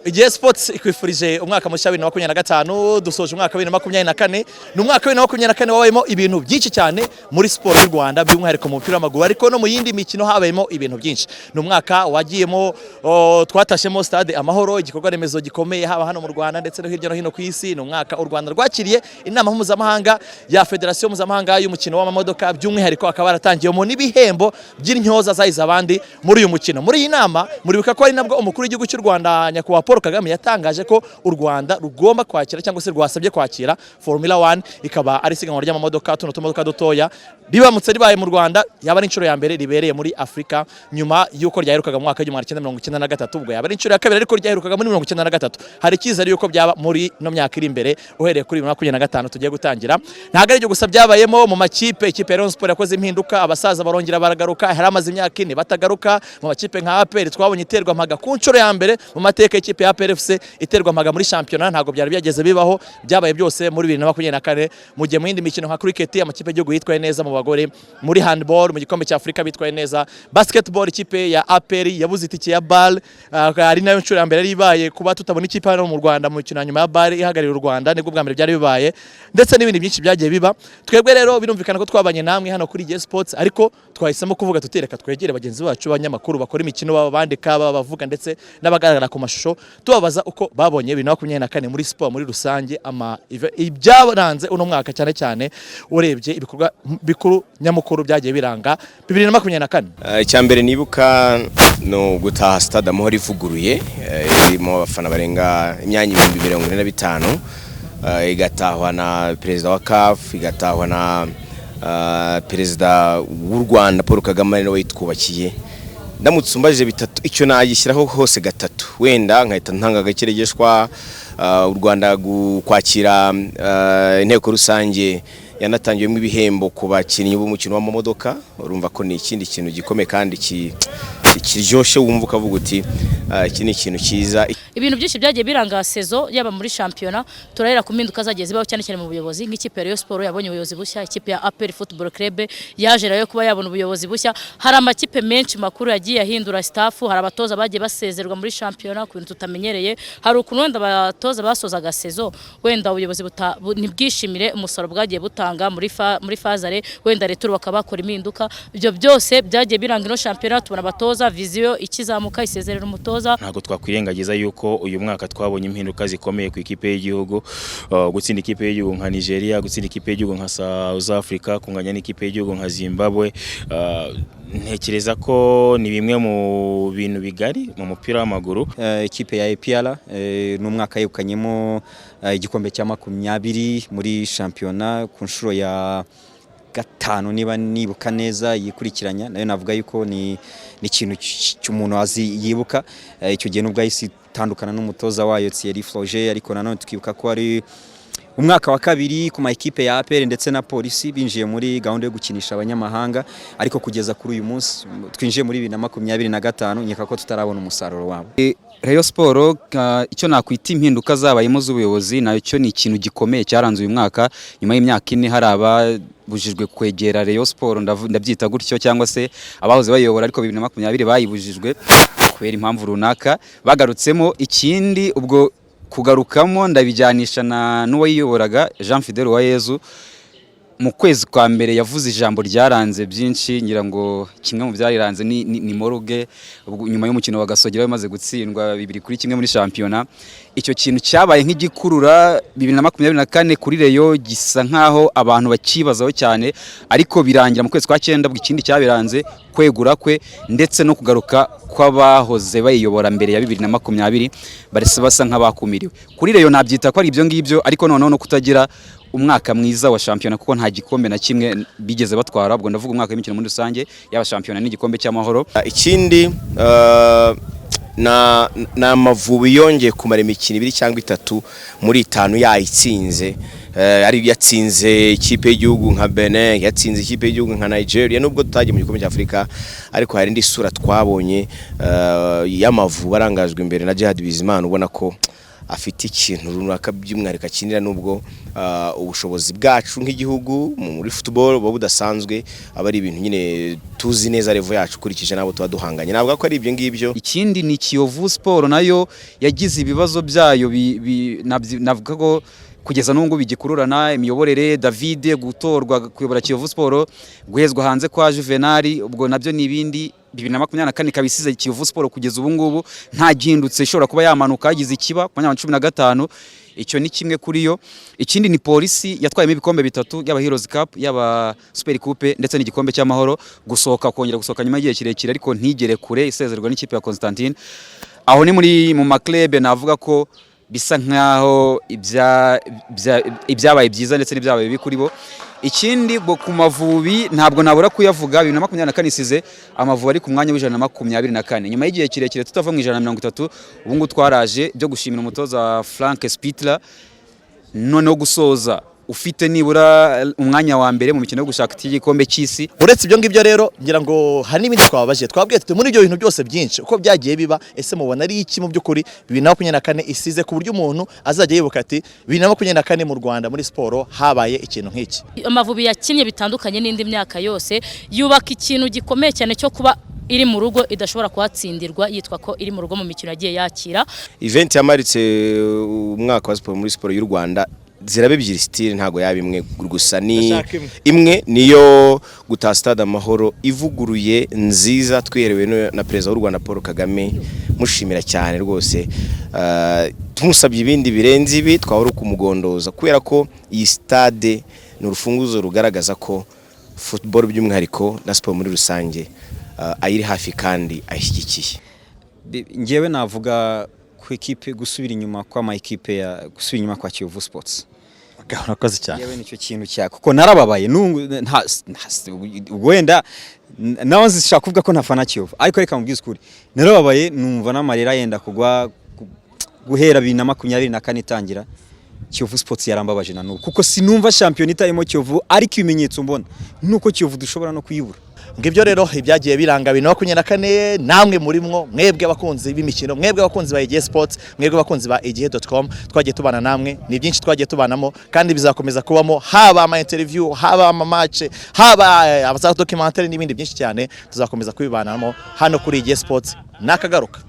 Igihe Sports ikwifurije umwaka mushya wa 2025 dusoje umwaka wa 2024 ni umwaka wa 2024 wabayemo ibintu byinshi cyane muri sport y'u Rwanda by'umwihariko mu mupira w'amaguru ariko no mu yindi mikino habayemo ibintu byinshi ni umwaka wagiyemo twatashemo stade Amahoro igikorwa remezo gikomeye haba hano mu Rwanda ndetse no hirya no hino ku isi ni umwaka u Rwanda rwakiriye inama mpuzamahanga ya Federation mpuzamahanga y'umukino w'amamodoka by'umwihariko akaba yaratangiyemo n'ibihembo by'intyoza zahize abandi muri uyu mukino muri iyi nama muribuka ko ari nabwo umukuru w'igihugu cy'u Rwanda nyakubahwa Paul Kagame yatangaje ko u Rwanda rugomba kwakira cyangwa se rwasabye kwakira Formula 1 ikaba ari siganwa ry'amamodoka tumodoka dutoya bibamutse ribaye mu Rwanda yaba ari inshuro ya mbere ribereye muri Afrika nyuma yuko ryaherukaga mu mwaka wa 1993 ubwo yaba ari inshuro ya kabiri ariko ryaherukaga muri 1993 hari cyizere yuko byaba muri no myaka iri imbere uhereye kuri 2025 tugiye gutangira ntago ari byo gusa byabayemo mu makipe ikipe ya Rayon Sport yakoze impinduka abasaza barongera baragaruka hari amaze imyaka ine batagaruka mu makipe nka APR twabonye iterwa mpaga ku nshuro ya mbere mu mateka y'ikipe ya APR FC iterwa mpaga muri championnat ntago byari byageze bibaho byabaye byose muri 2024 mu gihe mu yindi mikino nka cricket amakipe y'igihugu yitwaye neza mu bagore muri handball mu gikombe cya Afrika bitwaye neza basketball ikipe ya APR yabuze itike ya BAL ari nayo nshuro ya mbere ribaye kuba tutabona ikipe hano mu Rwanda mu mikino nyuma ya BAL ihagarira u Rwanda nibwo bwa mbere byari bibaye ndetse n'ibindi byinshi byagiye biba twebwe rero birumvikana ko twabanye namwe hano kuri J Sports ariko twahisemo kuvuga tutereka twegere bagenzi bacu banyamakuru bakora imikino babandika bavuga ndetse n'abagaragara ku mashusho tubabaza uko babonye 2024 muri sport muri rusange ibyaranze uno mwaka cyane cyane urebye ibikorwa bikuru nyamukuru byagiye biranga 2024 icyambere nibuka no gutaha stade Amahoro ivuguruye irimo abafana barenga imyanya 245 igatahwa na perezida wa CAF igatahwa na perezida w'u Rwanda Paul Kagame no witwubakiye ndamutse umbajije bitatu icyo nagishyiraho hose gatatu wenda nkahita ntanga gakeregeshwa u Rwanda kwakira inteko rusange yanatangiyemo ibihembo ku bakinnyi b'umukino w'amamodoka urumva ko ni ikindi kintu gikomeye kandi kiryoshye wumva ukavuga uti iki ni ikintu cyiza ibintu byinshi byagiye biranga sezo yaba muri championnat turahera ku mpinduka zagiye zibaho cyane cyane mu buyobozi nk'ikipe ya Rayon Sport yabonye ubuyobozi bushya ikipe ya APR Football Club yaje rayo kuba yabona ubuyobozi bushya hari amakipe menshi makuru yagiye ahindura staff hari abatoza bagiye basezerwa muri championnat ku bintu tutamenyereye hari ukuntu wenda abatoza basozaga sezo wenda ubuyobozi ntibwishimire umusoro bwagiye butanga muri fazare wenda returu bakabakora impinduka ibyo byose byagiye biranga ino championnat tubona abatoza viziyo ikizamuka isezerera umutoza ntago twakwirengagiza yuko uyu mwaka twabonye impinduka zikomeye ku ikipe y'igihugu gutsinda ikipe y'igihugu nka Nigeria gutsinda ikipe y'igihugu nka South Africa kunganya n'ikipe y'igihugu nka Zimbabwe ntekereza ko ni bimwe mu bintu bigari mu mupira w'amaguru ikipe ya APR n'umwaka yegukanyemo igikombe cya 20 muri championnat ku nshuro ya gatanu niba nibuka neza yikurikiranya nayo navuga yuko ni ikintu cy'umuntu azi yibuka icyo gihe nubwo yisi tandukana n'umutoza wayo Thierry Froger ariko nanone tukibuka ko ari umwaka wa kabiri ku ma equipe ya APR ndetse na polisi binjiye muri gahunda yo gukinisha abanyamahanga ariko kugeza kuri uyu munsi twinjiye muri 2025 nyeka ko tutarabona umusaruro wabo Rayon Sport icyo nakwita impinduka zabayemo z'ubuyobozi nayo cyo ni ikintu gikomeye cyaranze uyu mwaka nyuma y'imyaka ine hari ababujijwe kwegera Rayon Sport ndabyita gutyo cyangwa se abahoze bayobora ariko 2020 bayibujijwe kubera impamvu runaka bagarutsemo ikindi ubwo kugarukamo ndabijyanisha n'uwo yiyoboraga Jean Fidel Uwayezu mu kwezi kwa mbere yavuze ijambo ryaranze byinshi ngira ngo kimwe mu byariranze ni Moruge nyuma y'umukino wa Gasogera bamaze gutsindwa 2-1 muri championnat icyo kintu cyabaye nk'igikurura 2024 kuri Rayon gisa nkaho abantu bakibazaho cyane ariko birangira mu kwezi kwa 9 bw'ikindi cyabiranze kwegura kwe ndetse no kugaruka kw'abahoze bayiyobora mbere ya 2020 barese basa nk'abakumiriwe kuri Rayon nabyita ko ari ibyo ngibyo ariko noneho no kutagira umwaka mwiza wa championnat kuko nta gikombe na kimwe bigeze batwara ubwo ndavuga umwaka w'imikino muri rusange yaba championnat n'igikombe cy'amahoro ikindi na Amavubi yongeye kumara imikino 2 cyangwa 3 muri 5 yayitsinze ari yatsinze ikipe y'igihugu nka Benin yatsinze ikipe y'igihugu nka Nigeria nubwo tutagiye mu gikombe cy'Afrika ariko hari indi sura twabonye y'Amavubi arangajwe imbere na Jihad Bizimana ubona ko afite ikintu runaka by'umwihariko akinira nubwo ubushobozi bwacu nk'igihugu muri football bo budasanzwe aba ari ibintu nyine tuzi neza level yacu kurikije nabo tuba duhanganye navuga ko ari ibyo ngibyo. Ikindi ni Kiyovu Sport nayo yagize ibibazo byayo navuga ko kugeza n'ubwo bigikururana imiyoborere David gutorwa kuyobora Kiyovu Sport guhezwa hanze kwa Juvenal ubwo nabyo nibindi 2024 kabisize Kiyovu Sport kugeza ubu ngubu nta gihindutse ishobora kuba yamanuka yagize ikiba ku 2015 icyo ni kimwe kuri yo. Ikindi ni polisi yatwayemo ibikombe bitatu yaba Heroes Cup yaba Super Coupe ndetse n'igikombe cy'amahoro gusohoka kongera gusohoka nyuma y'igihe kirekire ariko ntigere kure isezerwa n'ikipe ya Constantine. Aho ni muri mu maklebe navuga ko bisa nkaho ibyabaye byiza ndetse n'ibyabaye bibi kuri bo. Ikindi ku Mavubi ntabwo nabura kuyavuga 2024 isize Amavubi ari ku mwanya w'124 nyuma y'igihe kirekire tutava mu 130 ubu ngo twaraje byo gushimira umutoza Frank Spittler no gusoza ufite nibura umwanya wa mbere mu mikino yo gushaka igikombe cy'isi. Uretse ibyo ngibyo rero ngira ngo hari n'ibindi twababaje twabwiye tuti muri ibyo bintu byose byinshi uko byagiye biba ese mubona ari iki mu by'ukuri 2024 isize ku buryo umuntu azajya yibuka ati 2024 mu Rwanda muri siporo habaye ikintu nk'iki. Amavubi yakinye bitandukanye n'indi myaka yose yubaka ikintu gikomeye cyane cyo kuba iri mu rugo idashobora kuhatsindirwa yitwa ko iri mu rugo mu mikino yagiye yakira. Event yamaritse umwaka wa siporo muri siporo y'u Rwanda zirabe ebyiri style ntago yaba imwe gusa ni imwe niyo gutaha Stade Amahoro ivuguruye nziza twiherewe na Perezida w'u Rwanda Paul Kagame mushimira cyane rwose tumusabye ibindi birenze ibi twahora kumugondoza kubera ko iyi stade ni urufunguzo rugaragaza ko football by'umwihariko na sport muri rusange ayiri hafi kandi ayishyigikiye. Ngewe navuga ku equipe gusubira inyuma kwa ma equipe ya gusubira inyuma kwa Kiyovu Sports. Urakoze cyane. Yewe nicyo kintu cya kuko narababaye wenda nawe zishaka kuvuga ko ntafana Kiyovu ariko reka mubwize ukuri narababaye numva n'amarira yenda kugwa guhera 2024 itangira Kiyovu Sports yarambabaje na nuko kuko sinumva champion itarimo Kiyovu ariko ibimenyetso mbona nuko Kiyovu dushobora no kuyibura. Ngibyo rero ibyagiye biranga 2024 namwe muri mwo mwebwe abakunzi b'imikino mwebwe abakunzi ba Igihe Sports mwebwe abakunzi ba igihe.com twagiye tubana namwe ni byinshi twagiye tubanamo kandi bizakomeza kubamo haba ama interview haba ama match haba abaza documentaire n'ibindi byinshi cyane tuzakomeza kubibanamo hano kuri Igihe Sports nakagaruka.